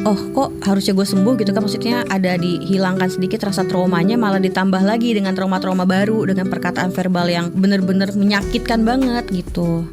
oh kok harusnya gue sembuh gitu kan. Maksudnya ada dihilangkan sedikit rasa traumanya, malah ditambah lagi dengan trauma-trauma baru, dengan perkataan verbal yang bener-bener menyakitkan banget gitu.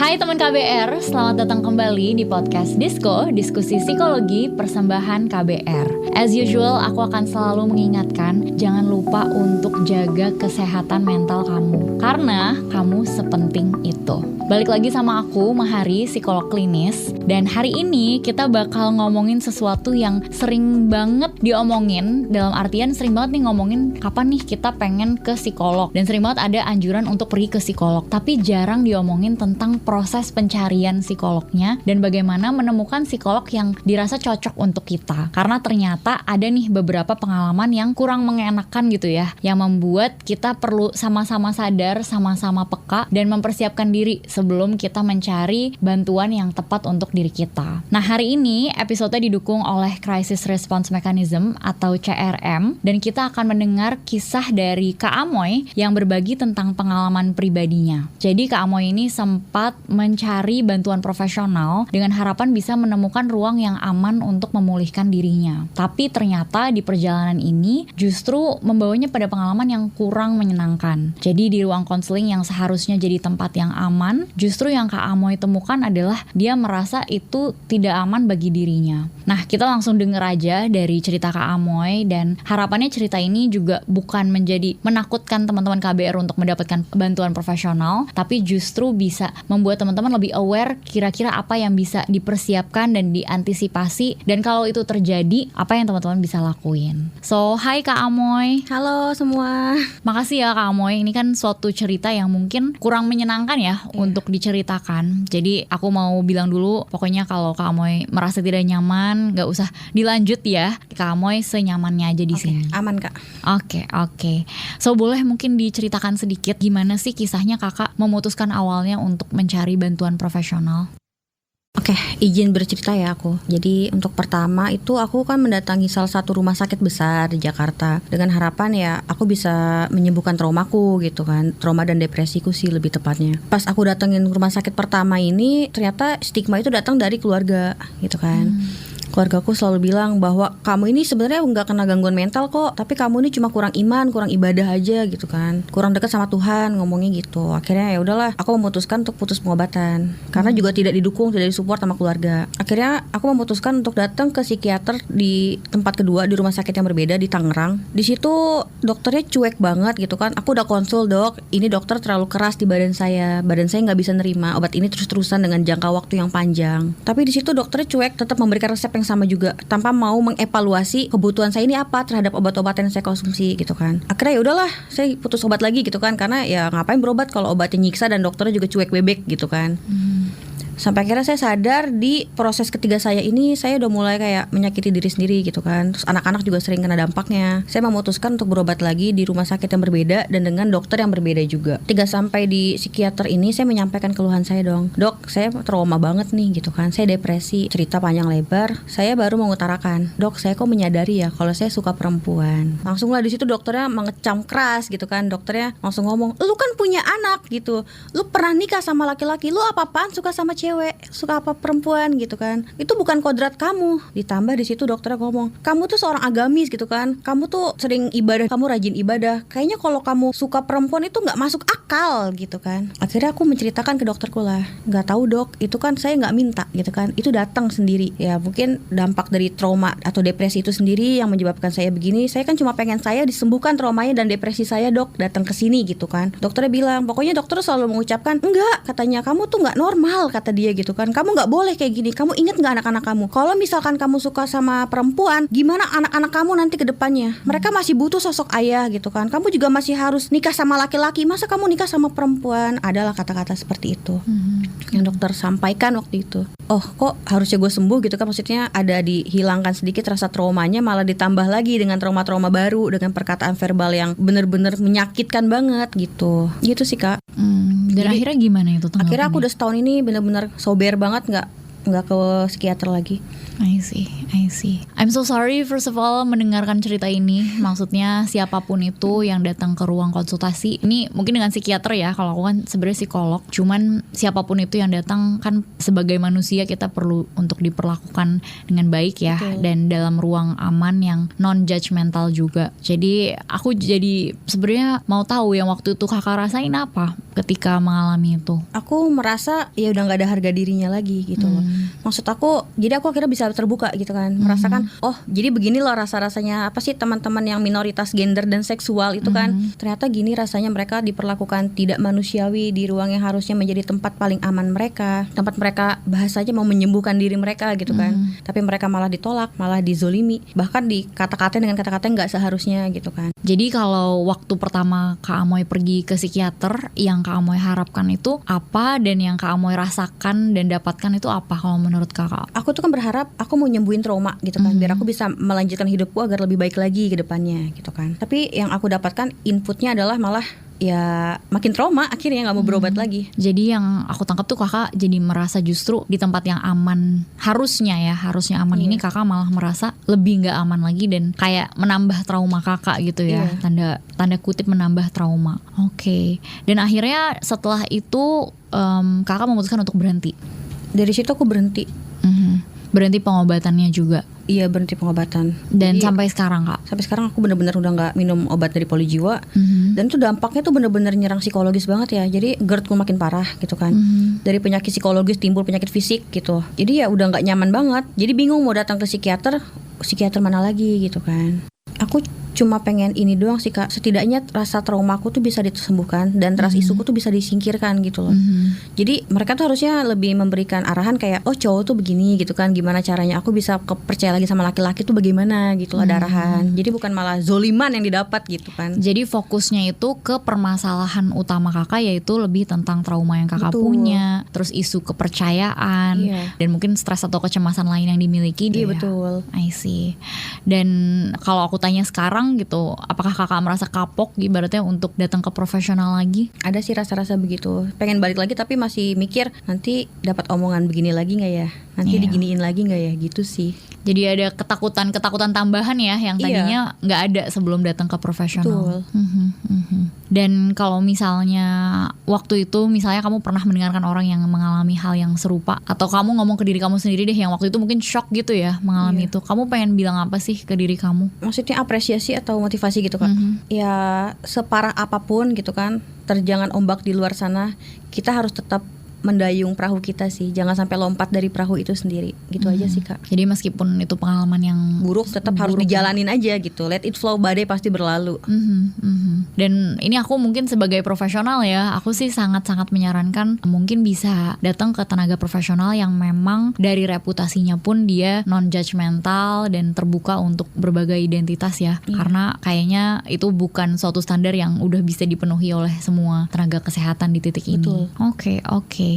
Hai teman KBR, selamat datang kembali di podcast Disko, diskusi psikologi persembahan KBR. As usual, aku akan selalu mengingatkan, jangan lupa untuk jaga kesehatan mental kamu, karena kamu sepenting itu. Balik lagi sama aku, Mahari, psikolog klinis. Dan hari ini kita bakal ngomongin sesuatu yang sering banget diomongin. Dalam artian sering banget nih ngomongin kapan nih kita pengen ke psikolog. Dan sering banget ada anjuran untuk pergi ke psikolog. Tapi jarang diomongin tentang proses pencarian psikolognya dan bagaimana menemukan psikolog yang dirasa cocok untuk kita. Karena ternyata ada nih beberapa pengalaman yang kurang mengenakan gitu ya, yang membuat kita perlu sama-sama sadar, sama-sama peka dan mempersiapkan diri sebelum kita mencari bantuan yang tepat untuk diri kita. Nah, hari ini episode didukung oleh Crisis Response Mechanism atau CRM, dan kita akan mendengar kisah dari Kak Amoy yang berbagi tentang pengalaman pribadinya. Jadi Kak Amoy ini sempat mencari bantuan profesional dengan harapan bisa menemukan ruang yang aman untuk memulihkan dirinya. Tapi ternyata di perjalanan ini justru membawanya pada pengalaman yang kurang menyenangkan. Jadi di ruang konseling yang seharusnya jadi tempat yang aman, justru yang Kak Amoy temukan adalah dia merasa itu tidak aman bagi dirinya. Nah, kita langsung denger aja dari cerita Kak Amoy, dan harapannya cerita ini juga bukan menjadi menakutkan teman-teman KBR untuk mendapatkan bantuan profesional, tapi justru bisa membuat teman-teman lebih aware kira-kira apa yang bisa dipersiapkan dan diantisipasi, dan kalau itu terjadi, apa yang teman-teman bisa lakuin. So, hai Kak Amoy. Halo semua. Makasih ya Kak Amoy, ini kan suatu cerita yang mungkin kurang menyenangkan ya untuk diceritakan. Jadi aku mau bilang dulu, pokoknya kalau Kak Amoy merasa tidak nyaman, gak usah dilanjut ya. Kak Amoy senyamannya aja di sini. Aman Kak. Oke. So boleh mungkin diceritakan sedikit gimana sih kisahnya Kakak memutuskan awalnya untuk mencari bantuan profesional? Oke, izin bercerita ya aku. Jadi untuk pertama itu aku kan mendatangi salah satu rumah sakit besar di Jakarta dengan harapan ya aku bisa menyembuhkan traumaku gitu kan, trauma dan depresiku sih lebih tepatnya. Pas aku datengin rumah sakit pertama ini, ternyata stigma itu datang dari keluarga gitu kan. Keluargaku selalu bilang bahwa kamu ini sebenarnya nggak kena gangguan mental kok, tapi kamu ini cuma kurang iman, kurang ibadah aja gitu kan, kurang dekat sama Tuhan, ngomongnya gitu. Akhirnya ya udahlah, aku memutuskan untuk putus pengobatan karena juga tidak didukung, tidak disupport sama keluarga. Akhirnya aku memutuskan untuk datang ke psikiater di tempat kedua, di rumah sakit yang berbeda di Tangerang. Di situ dokternya cuek banget gitu kan. Aku udah konsul, dok, ini dokter terlalu keras di badan saya nggak bisa nerima obat ini terus-terusan dengan jangka waktu yang panjang. Tapi di situ dokternya cuek, tetap memberikan resep yang sama juga tanpa mau mengevaluasi kebutuhan saya ini apa terhadap obat-obatan yang saya konsumsi gitu kan. Akhirnya ya udahlah, saya putus obat lagi gitu kan, karena ya ngapain berobat kalau obatnya nyiksa dan dokternya juga cuek bebek gitu kan. Sampai akhirnya saya sadar di proses ketiga saya ini saya udah mulai kayak menyakiti diri sendiri gitu kan. Terus anak-anak juga sering kena dampaknya. Saya memutuskan untuk berobat lagi di rumah sakit yang berbeda dan dengan dokter yang berbeda juga. 3 sampai di psikiater ini saya menyampaikan keluhan saya dong. Dok, saya trauma banget nih gitu kan. Saya depresi, cerita panjang lebar. Saya baru mengutarakan, dok, saya kok menyadari ya kalau saya suka perempuan. Langsung lah di situ dokternya mengecam keras gitu kan. Dokternya langsung ngomong, lu kan punya anak gitu. Lu pernah nikah sama laki-laki. Lu apa-apaan suka sama cewek, suka apa perempuan gitu kan. Itu bukan kodrat kamu. Ditambah di situ dokternya ngomong, kamu tuh seorang agamis gitu kan. Kamu tuh sering ibadah, kamu rajin ibadah. Kayaknya kalau kamu suka perempuan itu nggak masuk akal gitu kan. Akhirnya aku menceritakan ke dokterku lah, nggak tahu dok, itu kan saya nggak minta gitu kan. Itu datang sendiri. Ya mungkin dampak dari trauma atau depresi itu sendiri yang menyebabkan saya begini. Saya kan cuma pengen saya disembuhkan traumanya dan depresi saya, dok, datang ke sini gitu kan. Dokternya bilang, pokoknya dokter selalu mengucapkan, enggak, katanya kamu tuh nggak normal, kata dia gitu kan. Kamu nggak boleh kayak gini. Kamu ingat nggak anak-anak kamu? Kalau misalkan kamu suka sama perempuan, gimana anak-anak kamu nanti ke depannya? Mereka masih butuh sosok ayah gitu kan. Kamu juga masih harus nikah sama laki-laki. Masa kamu nikah sama perempuan? Adalah kata-kata seperti itu yang dokter sampaikan waktu itu. Oh, kok harusnya gue sembuh gitu kan. Maksudnya ada dihilangkan sedikit rasa traumanya, malah ditambah lagi dengan trauma-trauma baru, dengan perkataan verbal yang bener-bener menyakitkan banget gitu. Gitu sih Kak. Dan Jadi, akhirnya gimana itu tanggapannya? Akhirnya aku udah setahun ini bener-bener sober banget, nggak ke psikiater lagi. I see. I'm so sorry first of all mendengarkan cerita ini. Maksudnya siapapun itu yang datang ke ruang konsultasi, ini mungkin dengan psikiater ya, kalau aku kan sebenarnya psikolog. Cuman siapapun itu yang datang kan sebagai manusia kita perlu untuk diperlakukan dengan baik ya. Betul. Dan dalam ruang aman yang non judgmental juga. Jadi aku jadi sebenarnya mau tahu yang waktu itu kakak rasain apa ketika mengalami itu. Aku merasa ya udah nggak ada harga dirinya lagi gitu loh. Maksud aku, jadi aku akhirnya bisa terbuka gitu kan, merasakan oh jadi begini loh rasanya apa sih teman-teman yang minoritas gender dan seksual itu kan, ternyata gini rasanya mereka diperlakukan tidak manusiawi di ruang yang harusnya menjadi tempat paling aman mereka, tempat mereka bahasanya mau menyembuhkan diri mereka gitu kan, tapi mereka malah ditolak, malah dizolimi, bahkan dikata-katain dengan kata-kata yang nggak seharusnya gitu kan. Jadi kalau waktu pertama Kak Amoy pergi ke psikiater, yang Kak Amoy harapkan itu apa, dan yang Kak Amoy rasakan dan dapatkan itu apa kalau menurut kakak? Aku tuh kan berharap aku mau nyembuhin trauma gitu kan, biar aku bisa melanjutkan hidupku agar lebih baik lagi ke depannya gitu kan. Tapi yang aku dapatkan inputnya adalah malah ya makin trauma, akhirnya nggak mau berobat lagi. Jadi yang aku tangkap tuh kakak jadi merasa justru di tempat yang aman, harusnya aman ini kakak malah merasa lebih nggak aman lagi dan kayak menambah trauma kakak gitu ya. Tanda kutip menambah trauma. Oke. Dan akhirnya setelah itu kakak memutuskan untuk berhenti. Dari situ aku berhenti. Berhenti pengobatannya juga. Iya, berhenti pengobatan. Dan Jadi, sampai sekarang kak? Sampai sekarang aku benar-benar udah nggak minum obat dari Polijiwa. Dan itu dampaknya tuh benar-benar nyerang psikologis banget ya. Jadi GERD-ku makin parah gitu kan. Dari penyakit psikologis timbul penyakit fisik gitu. Jadi ya udah nggak nyaman banget. Jadi bingung mau datang ke psikiater mana lagi gitu kan. Aku cuma pengen ini doang sih Kak, setidaknya rasa traumaku tuh bisa disembuhkan dan trust isuku tuh bisa disingkirkan gitu loh. Jadi mereka tuh harusnya lebih memberikan arahan kayak oh cowok tuh begini gitu kan, gimana caranya aku bisa percaya lagi sama laki-laki tuh bagaimana gitu loh, ada arahan. Jadi bukan malah zoliman yang didapat gitu kan. Jadi fokusnya itu ke permasalahan utama kakak, yaitu lebih tentang trauma yang kakak punya, terus isu kepercayaan, dan mungkin stres atau kecemasan lain yang dimiliki dia. Iya betul. I see. Dan kalau aku tanya sekarang gitu, apakah kakak merasa kapok ibaratnya untuk datang ke profesional lagi? Ada sih rasa-rasa begitu, pengen balik lagi tapi masih mikir nanti dapat omongan begini lagi nggak ya, nanti diginiin lagi nggak ya, gitu sih. Jadi ada ketakutan tambahan ya yang tadinya nggak ada sebelum datang ke profesional. Dan kalau misalnya waktu itu misalnya kamu pernah mendengarkan orang yang mengalami hal yang serupa, atau kamu ngomong ke diri kamu sendiri deh yang waktu itu mungkin shock gitu ya mengalami itu, kamu pengen bilang apa sih ke diri kamu? Maksudnya apresiasi atau motivasi gitu kan? Ya separah apapun gitu kan, terjangan ombak di luar sana, kita harus tetap mendayung perahu kita sih, jangan sampai lompat dari perahu itu sendiri, gitu aja sih Kak. Jadi meskipun itu pengalaman yang buruk, tetap harus dijalanin aja gitu, let it flow, badai pasti berlalu. Dan ini aku mungkin sebagai profesional ya, aku sih sangat-sangat menyarankan mungkin bisa datang ke tenaga profesional yang memang dari reputasinya pun dia non judgmental dan terbuka untuk berbagai identitas ya. Karena kayaknya itu bukan suatu standar yang udah bisa dipenuhi oleh semua tenaga kesehatan di titik ini. Oke.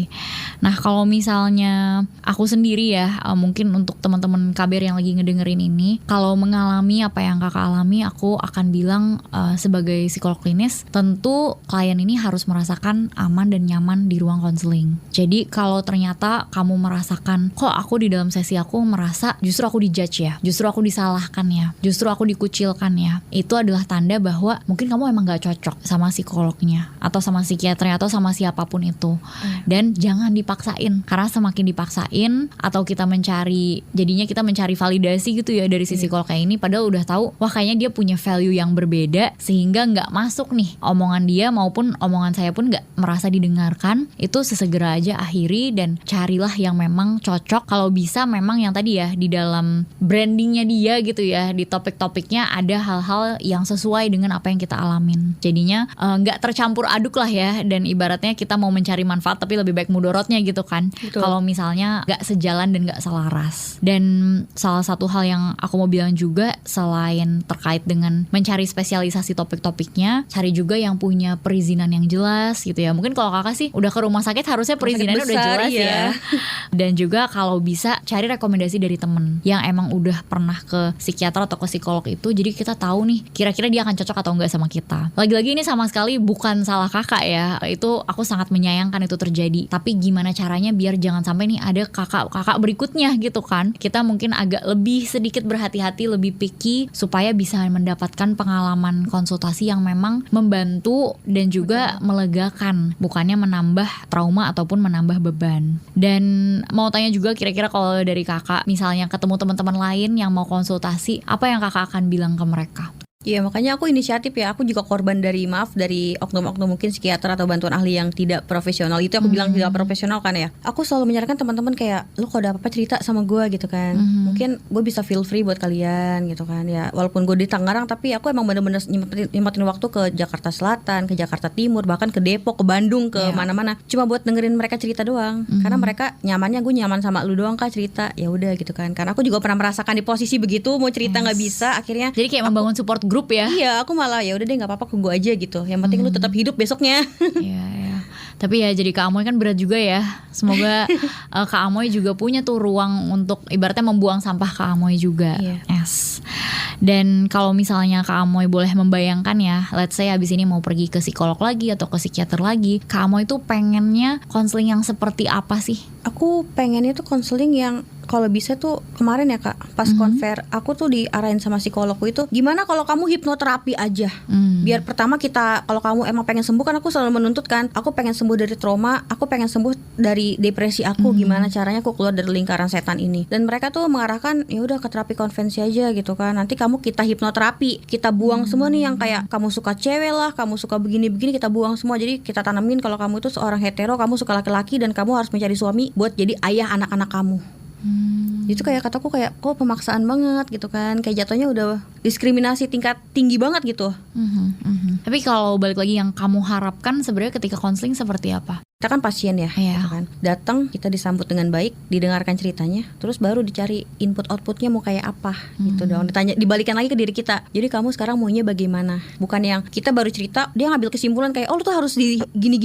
Nah kalau misalnya aku sendiri ya, mungkin untuk teman-teman KBR yang lagi ngedengerin ini, kalau mengalami apa yang kakak alami, aku akan bilang sebagai psikolog klinis, tentu klien ini harus merasakan aman dan nyaman di ruang konseling. Jadi kalau ternyata kamu merasakan, kok aku di dalam sesi aku merasa justru aku dijudge ya, justru aku disalahkan ya, justru aku dikucilkan ya, itu adalah tanda bahwa mungkin kamu emang gak cocok sama psikolognya atau sama psikiaternya atau sama siapapun itu. Dan jangan dipaksain, karena semakin dipaksain atau kita mencari, jadinya kita mencari validasi gitu ya dari si psikolog kayak ini, padahal udah tahu wah kayaknya dia punya value yang berbeda sehingga nggak masuk nih omongan dia maupun omongan saya pun nggak merasa didengarkan. Itu sesegera aja akhiri dan carilah yang memang cocok. Kalau bisa memang yang tadi ya di dalam brandingnya dia gitu ya, di topik-topiknya ada hal-hal yang sesuai dengan apa yang kita alamin, jadinya nggak tercampur aduk lah ya. Dan ibaratnya kita mau mencari manfaat tapi lebih baik mudorotnya gitu kan, kalau misalnya gak sejalan dan gak selaras. Dan salah satu hal yang aku mau bilang juga, selain terkait dengan mencari spesialisasi topik-topiknya, cari juga yang punya perizinan yang jelas gitu ya. Mungkin kalau kakak sih udah ke rumah sakit harusnya perizinannya udah jelas ya. Dan juga kalau bisa cari rekomendasi dari temen yang emang udah pernah ke psikiater atau ke psikolog itu, jadi kita tahu nih kira-kira dia akan cocok atau enggak sama kita. Lagi-lagi ini sama sekali bukan salah kakak ya, itu aku sangat menyayangkan itu terjadi. Tapi gimana caranya biar jangan sampai nih ada kakak berikutnya gitu kan. Kita mungkin agak lebih sedikit berhati-hati, lebih picky supaya bisa mendapatkan pengalaman konsultasi yang memang membantu dan juga melegakan, bukannya menambah trauma ataupun menambah beban. Dan mau tanya juga kira-kira kalau dari kakak misalnya ketemu teman-teman lain yang mau konsultasi, apa yang kakak akan bilang ke mereka? Iya, makanya aku inisiatif ya. Aku juga korban dari oknum-oknum mungkin psikiater atau bantuan ahli yang tidak profesional. Itu aku bilang tidak profesional kan ya. Aku selalu menyarankan teman-teman kayak, lu kalau ada apa-apa cerita sama gue gitu kan. Mungkin gue bisa feel free buat kalian gitu kan ya. Walaupun gue di Tangerang, tapi aku emang bener-bener nyempetin waktu ke Jakarta Selatan, ke Jakarta Timur, bahkan ke Depok, ke Bandung, ke mana-mana. Cuma buat dengerin mereka cerita doang. Karena mereka nyamannya, gue nyaman sama lu doang kak cerita. Ya udah gitu kan. Karena aku juga pernah merasakan di posisi begitu, mau cerita nggak bisa, akhirnya. Jadi kayak membangun support grup ya. Iya, aku malah ya udah deh nggak apa-apa ke gue aja gitu. Yang penting lu tetap hidup besoknya. Iya. Tapi ya jadi Kak Amoy kan berat juga ya. Semoga Kak Amoy juga punya tuh ruang untuk ibaratnya membuang sampah Kak Amoy juga. Yes. Dan kalau misalnya Kak Amoy boleh membayangkan ya, let's say abis ini mau pergi ke psikolog lagi atau ke psikiater lagi, Kak Amoy tuh pengennya konseling yang seperti apa sih? Aku pengennya tuh konseling yang kalau bisa tuh kemarin ya kak, pas konver aku tuh diarahin sama psikologku itu, gimana kalau kamu hipnoterapi aja, biar pertama kita, kalau kamu emang pengen sembuh, kan aku selalu menuntut kan, aku pengen sembuh dari trauma, aku pengen sembuh dari depresi aku, gimana caranya aku keluar dari lingkaran setan ini. Dan mereka tuh mengarahkan ya udah ke terapi konvensi aja gitu kan, nanti kamu kita hipnoterapi, kita buang semua nih yang kayak kamu suka cewek lah, kamu suka begini-begini, kita buang semua. Jadi kita tanamin kalau kamu itu seorang hetero, kamu suka laki-laki dan kamu harus mencari suami buat jadi ayah anak-anak kamu. Itu kayak kataku kayak kok pemaksaan banget gitu kan, kayak jatuhnya udah diskriminasi tingkat tinggi banget gitu. Tapi kalau balik lagi yang kamu harapkan sebenarnya ketika konseling seperti apa? Kita kan pasien ya, gitu kan. Datang, kita disambut dengan baik, didengarkan ceritanya, terus baru dicari input outputnya mau kayak apa gitu dong. Ditanya, dibalikan lagi ke diri kita. Jadi kamu sekarang maunya bagaimana? Bukan yang kita baru cerita, dia ngambil kesimpulan kayak oh lu tuh harus di gini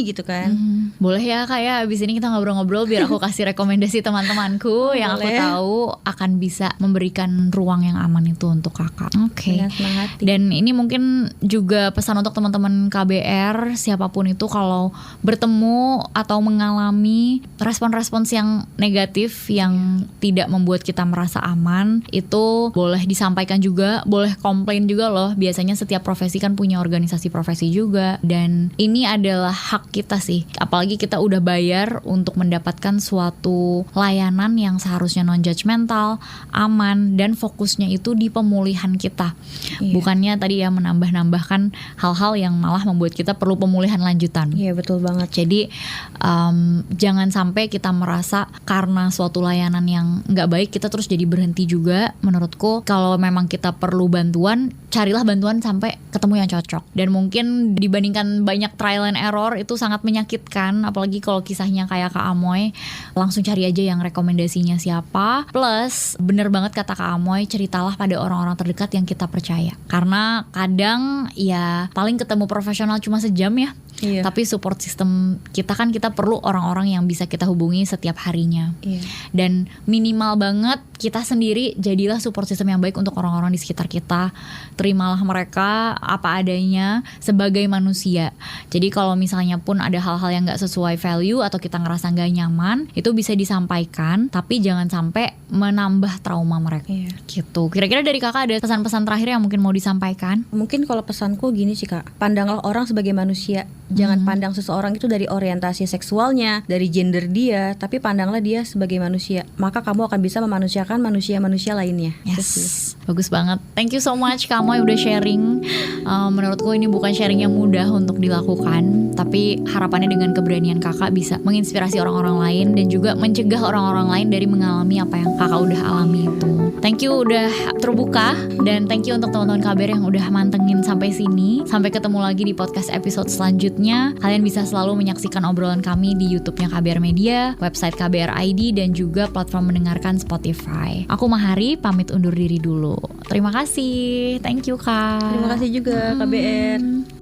gitu kan. Boleh ya kayak abis ini kita ngobrol-ngobrol biar aku kasih rekomendasi teman-temanku yang aku tahu akan bisa memberikan ruang yang aman itu untuk kakak. Oke. Dan ini mungkin juga pesan untuk teman-teman KBR, siapapun itu kalau bertemu atau mengalami respon-respons yang negatif yang tidak membuat kita merasa aman, itu boleh disampaikan juga, boleh komplain juga loh. Biasanya setiap profesi kan punya organisasi profesi juga, dan ini adalah hak kita sih. Apalagi kita udah bayar untuk mendapatkan suatu layanan yang seharusnya non-judgmental, aman, dan fokusnya itu di pemulihan kita. Bukannya tadi ya menambah-nambahkan hal-hal yang malah membuat kita perlu pemulihan lanjutan. Iya betul banget. Jadi jangan sampai kita merasa karena suatu layanan yang nggak baik kita terus jadi berhenti juga. Menurutku kalau memang kita perlu bantuan, carilah bantuan sampai ketemu yang cocok. Dan mungkin dibandingkan banyak trial and error itu sangat menyakitkan, apalagi kalau kisahnya kayak Kak Amoy, langsung cari aja yang rekomendasinya siapa. Plus bener banget kata Kak Amoy, ceritalah pada orang-orang terdekat yang kita percaya. Karena kadang ya paling ketemu profesional cuma sejam ya. Tapi support system kita kan, kita perlu orang-orang yang bisa kita hubungi setiap harinya. Dan minimal banget kita sendiri jadilah support system yang baik untuk orang-orang di sekitar kita. Terimalah mereka apa adanya sebagai manusia. Jadi kalau misalnya pun ada hal-hal yang gak sesuai value atau kita ngerasa gak nyaman, itu bisa disampaikan, tapi jangan sampai menambah trauma mereka. Gitu. Kira-kira dari kakak ada pesan-pesan terakhir yang mungkin mau disampaikan? Mungkin kalau pesanku gini sih kak, pandanglah orang sebagai manusia. Jangan pandang seseorang itu dari orientasi seksualnya, dari gender dia, tapi pandanglah dia sebagai manusia. Maka kamu akan bisa memanusiakan manusia-manusia lainnya. Yes, bagus banget. Thank you so much Kak Amoy udah sharing. Menurutku ini bukan sharing yang mudah untuk dilakukan, tapi harapannya dengan keberanian kakak bisa menginspirasi orang-orang lain dan juga mencegah orang-orang lain dari mengalami apa yang kakak udah alami itu. Thank you udah terbuka, dan thank you untuk teman-teman KBR yang udah mantengin sampai sini. Sampai ketemu lagi di podcast episode selanjutnya. Kalian bisa selalu menyaksikan obrolan kami di YouTube-nya KBR Media, website KBR ID, dan juga platform mendengarkan Spotify. Aku Mahari, pamit undur diri dulu. Terima kasih. Thank you Kak. Terima kasih juga KBR.